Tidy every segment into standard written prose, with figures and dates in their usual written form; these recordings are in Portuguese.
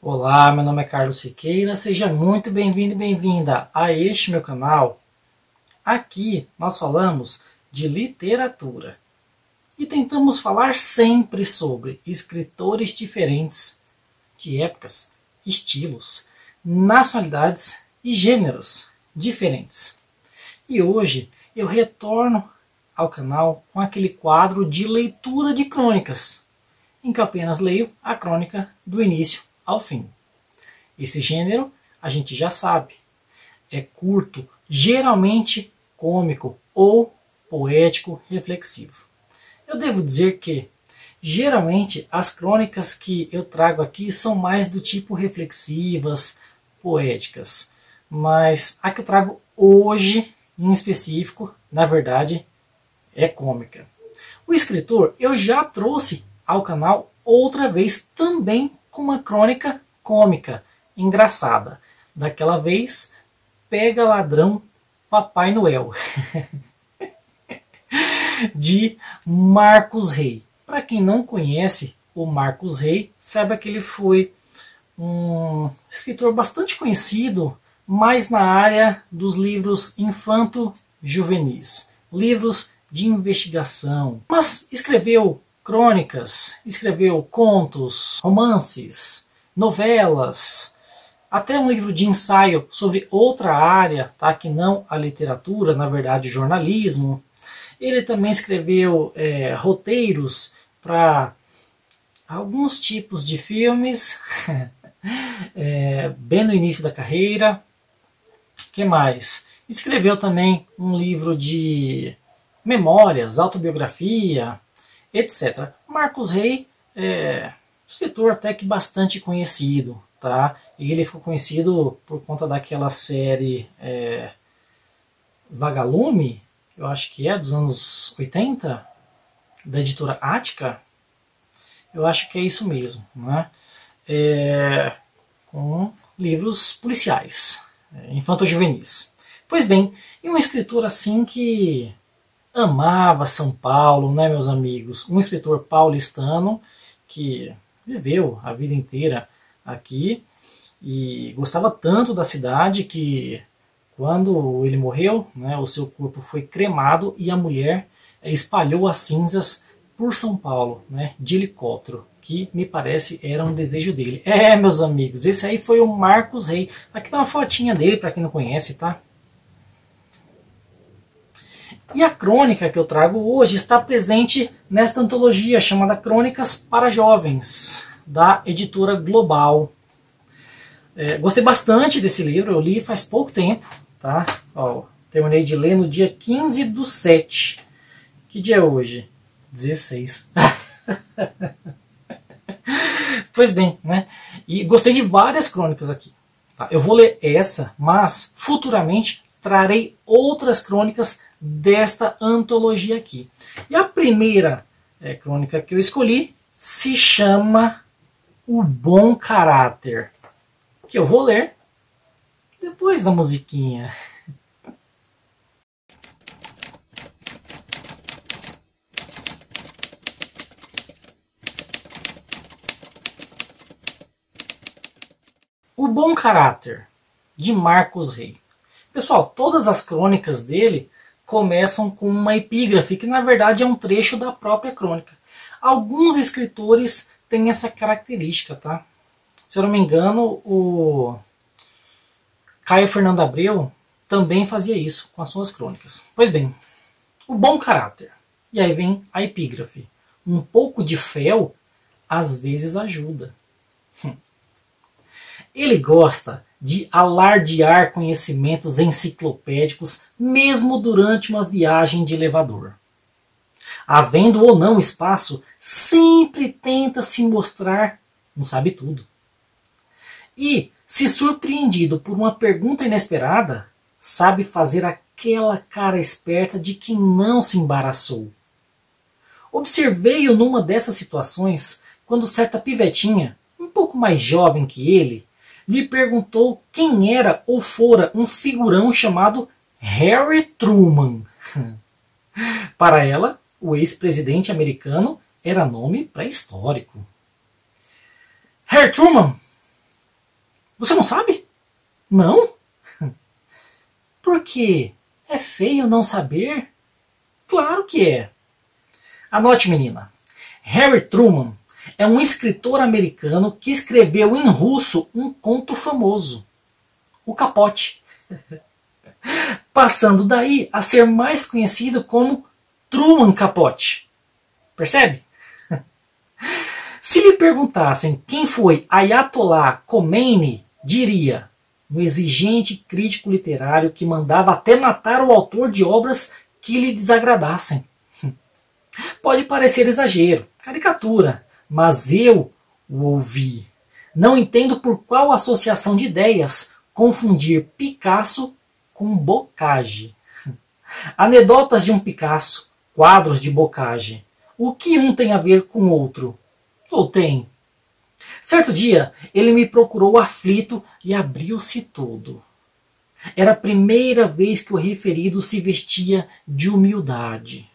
Olá, meu nome é Carlos Siqueira, seja muito bem-vindo e bem-vinda a este meu canal. Aqui nós falamos de literatura e tentamos falar sempre sobre escritores diferentes, de épocas, estilos, nacionalidades e gêneros diferentes. E hoje eu retorno ao canal com aquele quadro de leitura de crônicas, em que eu apenas leio a crônica do início ao fim. Esse gênero a gente já sabe, é curto, geralmente cômico ou poético reflexivo. Eu devo dizer que geralmente as crônicas que eu trago aqui são mais do tipo reflexivas, poéticas, mas a que eu trago hoje em específico, na verdade, é cômica. O escritor eu já trouxe ao canal outra vez também com uma crônica cômica, engraçada. Daquela vez, Pega Ladrão Papai Noel, de Marcos Rey. Para quem não conhece o Marcos Rey, saiba que ele foi um escritor bastante conhecido, mais na área dos livros infanto-juvenis, livros de investigação. Mas escreveu crônicas, escreveu contos, romances, novelas, até um livro de ensaio sobre outra área, tá? Que não a literatura, na verdade o jornalismo. Ele também escreveu roteiros para alguns tipos de filmes, bem no início da carreira. Que mais? Escreveu também um livro de memórias, autobiografia, etc. Marcos Rey é um escritor até que bastante conhecido, tá? E ele ficou conhecido por conta daquela série Vagalume, eu acho que é dos anos 80, da editora Ática. Eu acho que é isso mesmo, né? Com livros policiais, infanto-juvenis. Pois bem, e um escritor assim que amava São Paulo, né, meus amigos? Um escritor paulistano que viveu a vida inteira aqui e gostava tanto da cidade que quando ele morreu, né, o seu corpo foi cremado e a mulher espalhou as cinzas por São Paulo, né, de helicóptero, que me parece era um desejo dele. Meus amigos, esse aí foi o Marcos Rey. Aqui tá uma fotinha dele para quem não conhece, tá? E a crônica que eu trago hoje está presente nesta antologia chamada Crônicas para Jovens, da editora Global. Gostei bastante desse livro, eu li faz pouco tempo, tá? Ó, terminei de ler no dia 15/7. Que dia é hoje? 16. Pois bem, né? E gostei de várias crônicas aqui. Tá? Eu vou ler essa, mas futuramente trarei outras crônicas desta antologia aqui. E a primeira crônica que eu escolhi se chama O Bom Caráter, que eu vou ler depois da musiquinha. O Bom Caráter, de Marcos Rey. Pessoal, todas as crônicas dele começam com uma epígrafe, que na verdade é um trecho da própria crônica. Alguns escritores têm essa característica, tá? Se eu não me engano, o Caio Fernando Abreu também fazia isso com as suas crônicas. Pois bem, o bom caráter. E aí vem a epígrafe. Um pouco de fel às vezes ajuda. Ele gosta de alardear conhecimentos enciclopédicos mesmo durante uma viagem de elevador. Havendo ou não espaço, sempre tenta se mostrar um sabe-tudo. E, se surpreendido por uma pergunta inesperada, sabe fazer aquela cara esperta de quem não se embaraçou. Observei-o numa dessas situações quando certa pivetinha, um pouco mais jovem que ele, lhe perguntou quem era ou fora um figurão chamado Harry Truman. Para ela, o ex-presidente americano era nome pré-histórico. Harry Truman, Você não sabe? Não? Por quê? É feio não saber? Claro que é. Anote, menina. Harry Truman é um escritor americano que escreveu em russo um conto famoso, O Capote, passando daí a ser mais conhecido como Truman Capote. Percebe? Se lhe perguntassem quem foi Ayatollah Khomeini, diria: um exigente crítico literário que mandava até matar o autor de obras que lhe desagradassem. Pode parecer exagero, caricatura, mas eu o ouvi. Não entendo por qual associação de ideias confundir Picasso com Bocage. Anedotas de um Picasso, quadros de Bocage. O que um tem a ver com o outro? Ou tem? Certo dia, ele me procurou aflito e abriu-se todo. Era a primeira vez que o referido se vestia de humildade.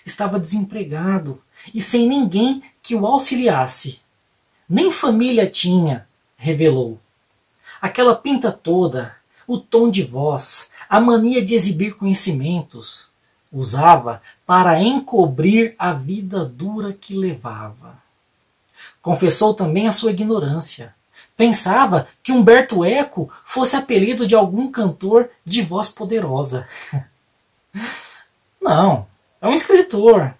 Estava desempregado e sem ninguém que o auxiliasse. Nem família tinha, revelou. Aquela pinta toda, o tom de voz, a mania de exibir conhecimentos, usava para encobrir a vida dura que levava. Confessou também a sua ignorância. Pensava que Humberto Eco fosse apelido de algum cantor de voz poderosa. Não, é um escritor.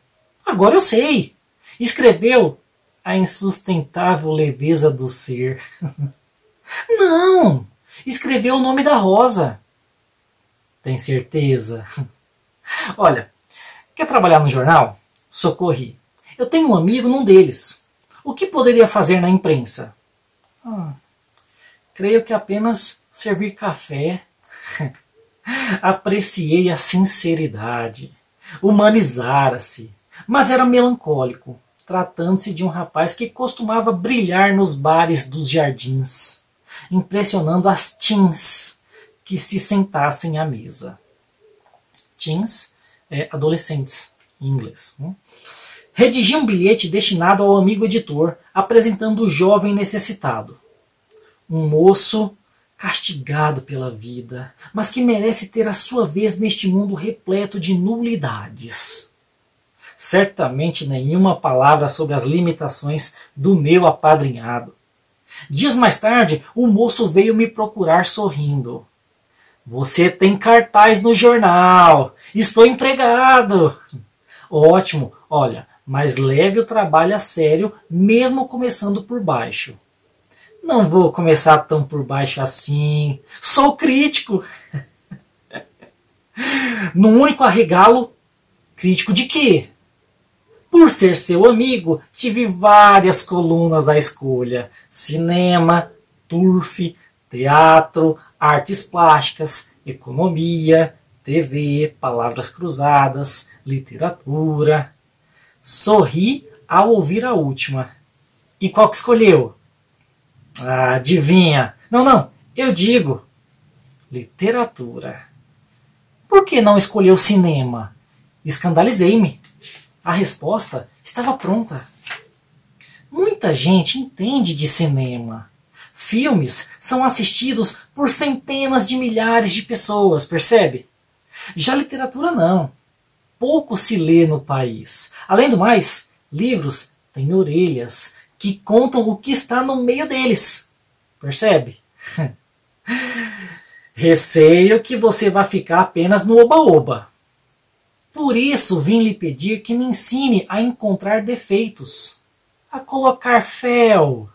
Agora eu sei. Escreveu A Insustentável Leveza do Ser. Não, escreveu O Nome da Rosa. Tem certeza? Olha, quer trabalhar no jornal? Socorri. Eu tenho um amigo num deles. O que poderia fazer na imprensa? Creio que apenas servir café. Apreciei a sinceridade. Humanizara-se. Mas era melancólico, tratando-se de um rapaz que costumava brilhar nos bares dos jardins, impressionando as teens que se sentassem à mesa. Teens é adolescentes, em inglês. Redigi um bilhete destinado ao amigo editor, apresentando o jovem necessitado. Um moço castigado pela vida, mas que merece ter a sua vez neste mundo repleto de nulidades. Certamente nenhuma palavra sobre as limitações do meu apadrinhado. Dias mais tarde, o moço veio me procurar sorrindo. Você tem cartaz no jornal. Estou empregado. Ótimo. Olha, mas leve o trabalho a sério, mesmo começando por baixo. Não vou começar tão por baixo assim. Sou crítico. No único arregalo, crítico de quê? Por ser seu amigo, tive várias colunas à escolha. Cinema, turf, teatro, artes plásticas, economia, TV, palavras cruzadas, literatura. Sorri ao ouvir a última. E qual que escolheu? Adivinha? Não, eu digo literatura. Por que não escolheu cinema? Escandalizei-me. A resposta estava pronta. Muita gente entende de cinema. Filmes são assistidos por centenas de milhares de pessoas, percebe? Já literatura não. Pouco se lê no país. Além do mais, livros têm orelhas que contam o que está no meio deles. Percebe? Receio que você vá ficar apenas no oba-oba. Por isso vim lhe pedir que me ensine a encontrar defeitos. A colocar fel.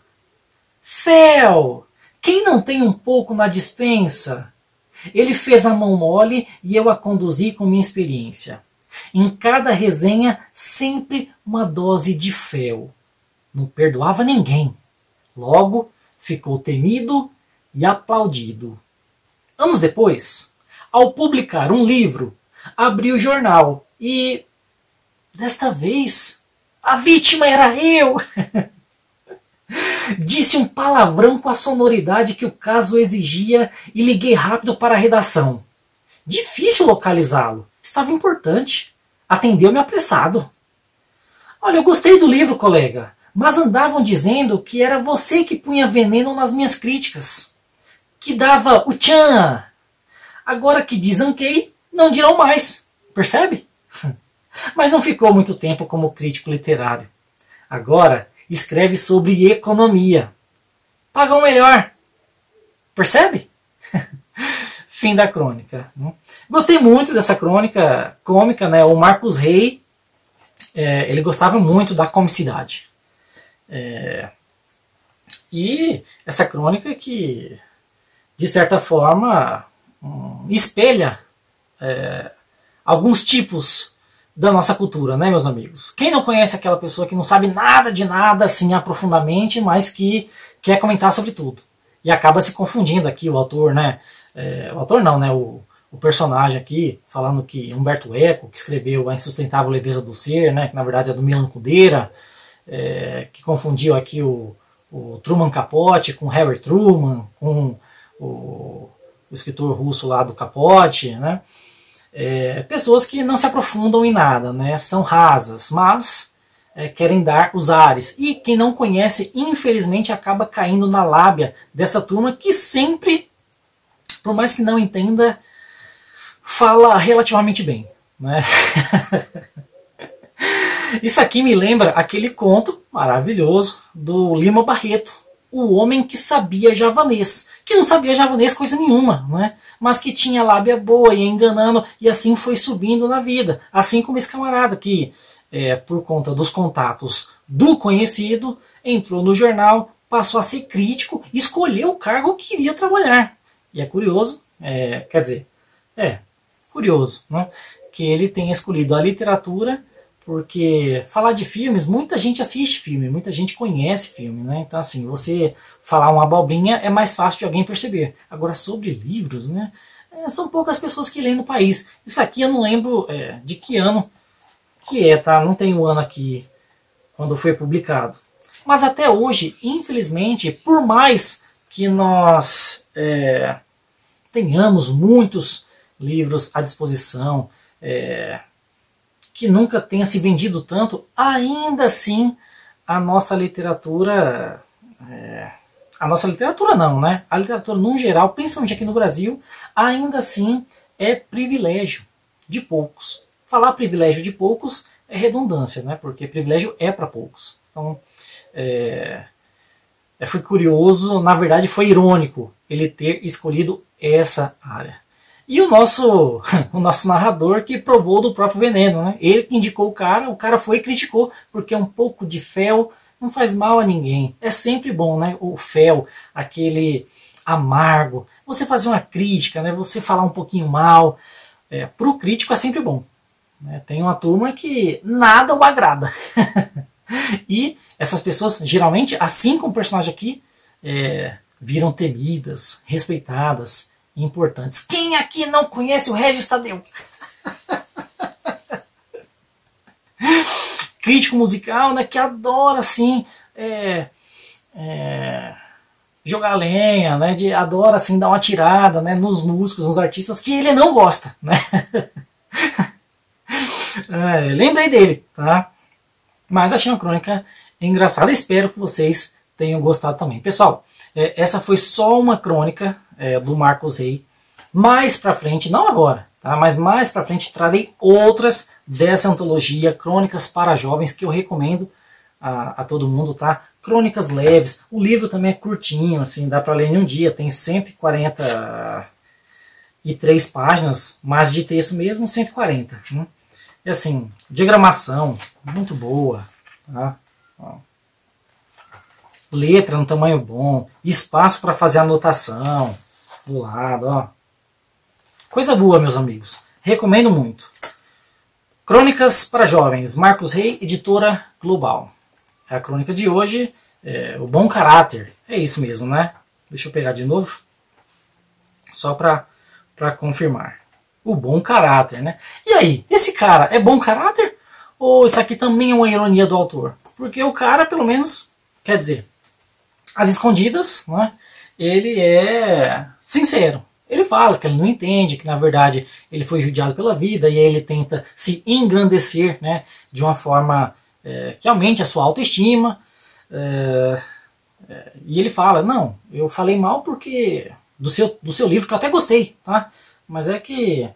Fel! Quem não tem um pouco na despensa? Ele fez a mão mole e eu a conduzi com minha experiência. Em cada resenha, sempre uma dose de fel. Não perdoava ninguém. Logo, ficou temido e aplaudido. Anos depois, ao publicar um livro, abri o jornal e, desta vez, a vítima era eu. Disse um palavrão com a sonoridade que o caso exigia e liguei rápido para a redação. Difícil localizá-lo. Estava importante. Atendeu-me apressado. Olha, eu gostei do livro, colega, mas andavam dizendo que era você que punha veneno nas minhas críticas. que dava o tchan. Agora que desanquei, não dirão mais. Percebe? Mas não ficou muito tempo como crítico literário. Agora escreve sobre economia. Pagam melhor. Percebe? Fim da crônica. Gostei muito dessa crônica cômica, né? O Marcos Rey, ele gostava muito da comicidade. E essa crônica que, de certa forma, espelha alguns tipos da nossa cultura, né, meus amigos? Quem não conhece aquela pessoa que não sabe nada de nada, assim, aprofundadamente, mas que quer comentar sobre tudo? E acaba se confundindo aqui o autor, né? O autor não, né? O personagem aqui, falando que Humberto Eco, que escreveu A Insustentável Leveza do Ser, né? Que na verdade é do Milan Kundera, que confundiu aqui o Truman Capote com Harry Truman, com o escritor russo lá do Capote, né? Pessoas que não se aprofundam em nada, né? São rasas, mas querem dar os ares. E quem não conhece, infelizmente, acaba caindo na lábia dessa turma que sempre, por mais que não entenda, fala relativamente bem, né? Isso aqui me lembra aquele conto maravilhoso do Lima Barreto, o homem que sabia javanês, que não sabia javanês coisa nenhuma, né? Mas que tinha lábia boa e enganando, e assim foi subindo na vida. Assim como esse camarada que, por conta dos contatos do conhecido, entrou no jornal, passou a ser crítico, escolheu o cargo que queria trabalhar. E é curioso, curioso, né? Que ele tenha escolhido a literatura, porque falar de filmes, muita gente assiste filme, muita gente conhece filme, né? Então, assim, você falar uma abobrinha é mais fácil de alguém perceber. Agora, sobre livros, né? São poucas pessoas que leem no país. Isso aqui eu não lembro de que ano que tá? Não tem o ano aqui quando foi publicado. Mas até hoje, infelizmente, por mais que nós tenhamos muitos livros à disposição, que nunca tenha se vendido tanto, ainda assim a nossa literatura, não, né? A literatura no geral, principalmente aqui no Brasil, ainda assim é privilégio de poucos. Falar privilégio de poucos é redundância, né? Porque privilégio é para poucos. Então, foi curioso, na verdade foi irônico ele ter escolhido essa área. E o nosso narrador que provou do próprio veneno, né? Ele que indicou o cara foi e criticou, porque um pouco de fel não faz mal a ninguém. É sempre bom, né? O fel, aquele amargo. Você fazer uma crítica, né? Você falar um pouquinho mal. Para o crítico é sempre bom. Né? Tem uma turma que nada o agrada. E essas pessoas, geralmente, assim como o personagem aqui, viram temidas, respeitadas, importantes. Quem aqui não conhece o Regis Tadeu? Crítico musical, né, que adora assim jogar lenha, né, adora assim dar uma tirada, né, nos músicos, nos artistas que ele não gosta, né? Lembrei dele, tá? Mas achei uma crônica engraçada. Espero que vocês tenham gostado também. Pessoal, essa foi só uma crônica do Marcos Rey. Mais pra frente, não agora, tá? Mas mais pra frente trarei outras dessa antologia, Crônicas para Jovens, que eu recomendo a todo mundo, tá? Crônicas leves. O livro também é curtinho, assim, dá pra ler em um dia. Tem 143 páginas, mas de texto mesmo 140. Né? E assim, diagramação, muito boa, tá? Ó. Letra no tamanho bom, espaço para fazer anotação do lado, ó. Coisa boa, meus amigos. Recomendo muito. Crônicas para Jovens, Marcos Rey, editora Global. A crônica de hoje o bom caráter. É isso mesmo, né? Deixa eu pegar de novo. Só para confirmar. O bom caráter, né? E aí, esse cara é bom caráter? Ou isso aqui também é uma ironia do autor? Porque o cara, pelo menos, quer dizer, às escondidas, né, ele é sincero. Ele fala que ele não entende, que na verdade ele foi judiado pela vida e aí ele tenta se engrandecer, né, de uma forma que aumente a sua autoestima. E ele fala, não, eu falei mal porque do seu livro, que eu até gostei, tá? Mas é que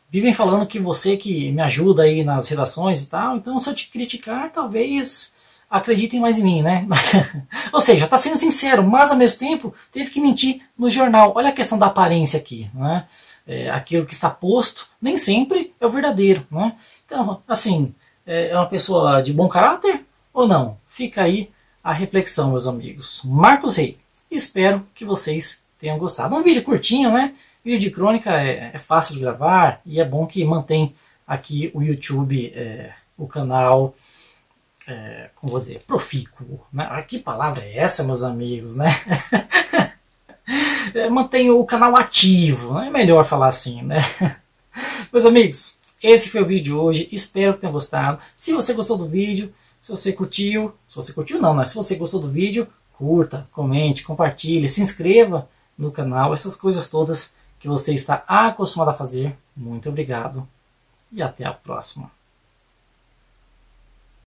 vivem falando que você que me ajuda aí nas redações e tal, então se eu te criticar, talvez acreditem mais em mim, né? Ou seja, tá sendo sincero, mas ao mesmo tempo teve que mentir no jornal. Olha a questão da aparência aqui, né? Aquilo que está posto nem sempre é o verdadeiro, né? Então, assim, é uma pessoa de bom caráter ou não? Fica aí a reflexão, meus amigos. Marcos Rey, espero que vocês tenham gostado. Um vídeo curtinho, né? Vídeo de crônica é fácil de gravar e é bom que mantém aqui o YouTube, o canal, como vou dizer, profícuo. Né? Que palavra é essa, meus amigos, né? Mantém o canal ativo, né? É melhor falar assim, né? Meus amigos, esse foi o vídeo de hoje, espero que tenham gostado. Se você gostou do vídeo, se você curtiu não, né? Se você gostou do vídeo, curta, comente, compartilhe, se inscreva no canal, essas coisas todas que você está acostumado a fazer. Muito obrigado e até a próxima.